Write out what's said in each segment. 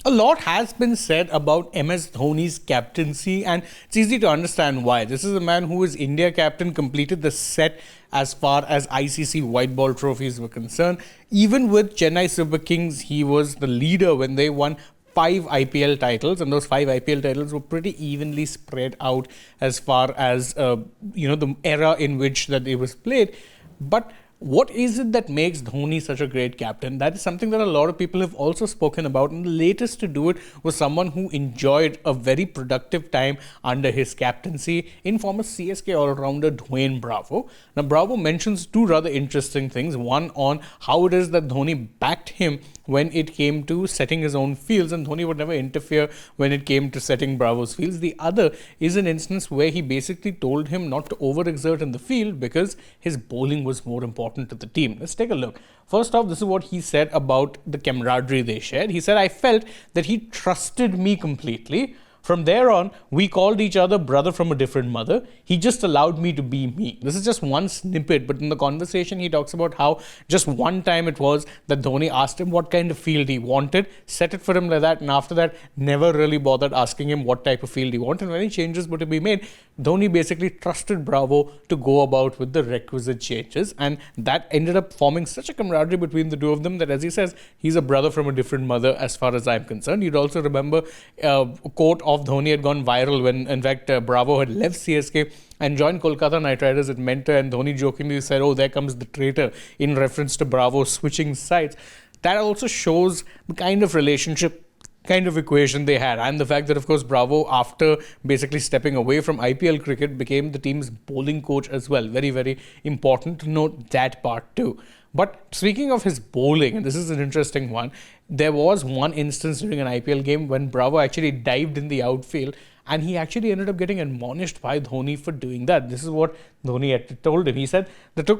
A lot has been said about MS Dhoni's captaincy, and it's easy to understand why. This is a man who is India captain, completed the set as far as ICC white ball trophies were concerned. Even with Chennai Super Kings, he was the leader when they won 5 IPL titles, and those 5 IPL titles were pretty evenly spread out as far as the era in which that it was played. But what is it that makes Dhoni such a great captain? That is something that a lot of people have also spoken about. And the latest to do it was someone who enjoyed a very productive time under his captaincy in former CSK all-rounder Dwayne Bravo. Now, Bravo mentions two rather interesting things. One on how it is that Dhoni backed him when it came to setting his own fields, and Dhoni would never interfere when it came to setting Bravo's fields. The other is an instance where he basically told him not to overexert in the field because his bowling was more important to the team. Let's take a look. First off, this is what he said about the camaraderie they shared. He said, "I felt that he trusted me completely. From there on, we called each other brother from a different mother. He just allowed me to be me." This is just one snippet, but in the conversation, he talks about how just one time it was that Dhoni asked him what kind of field he wanted, set it for him like that, and after that, never really bothered asking him what type of field he wanted. And when any changes were to be made, Dhoni basically trusted Bravo to go about with the requisite changes, and that ended up forming such a camaraderie between the two of them that, as he says, he's a brother from a different mother as far as I'm concerned. You'd also remember a quote of Dhoni had gone viral when, in fact, Bravo had left CSK and joined Kolkata Knight Riders at mentor, and Dhoni jokingly said, "Oh, there comes the traitor," in reference to Bravo switching sides. That also shows the kind of relationship, kind of equation they had, and the fact that, of course, Bravo, after basically stepping away from IPL cricket, became the team's bowling coach as well. Very, very important to note that part too. But speaking of his bowling, and this is an interesting one, there was one instance during an IPL game when Bravo actually dived in the outfield, and he actually ended up getting admonished by Dhoni for doing that. This is what Dhoni had told him. He said,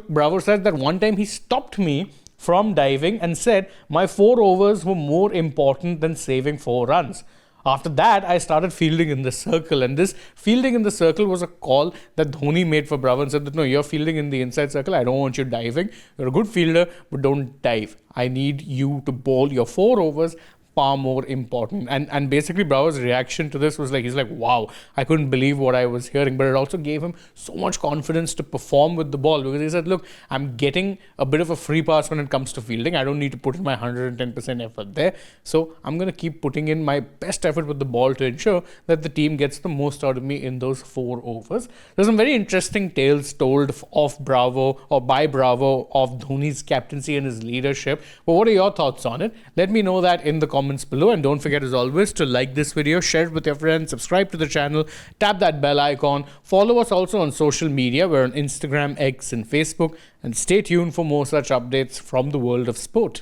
Bravo said that one time he stopped me from diving and said my 4 overs were more important than saving 4 runs. After that, I started fielding in the circle, and this fielding in the circle was a call that Dhoni made for Bravo and said that, "No, you're fielding in the inside circle. I don't want you diving. You're a good fielder, but don't dive. I need you to bowl your 4 overs, far more important." And basically Bravo's reaction to this was like, he's like, "Wow, I couldn't believe what I was hearing." But it also gave him so much confidence to perform with the ball, because he said, "Look, I'm getting a bit of a free pass when it comes to fielding. I don't need to put in my 110% effort there. So I'm going to keep putting in my best effort with the ball to ensure that the team gets the most out of me in those 4 overs." There's some very interesting tales told of Bravo, or by Bravo, of Dhoni's captaincy and his leadership. But what are your thoughts on it? Let me know that in the comments below, and don't forget, as always, to like this video, share it with your friends, subscribe to the channel, tap that bell icon, follow us also on social media. We're on Instagram, X, and Facebook, and stay tuned for more such updates from the world of sport.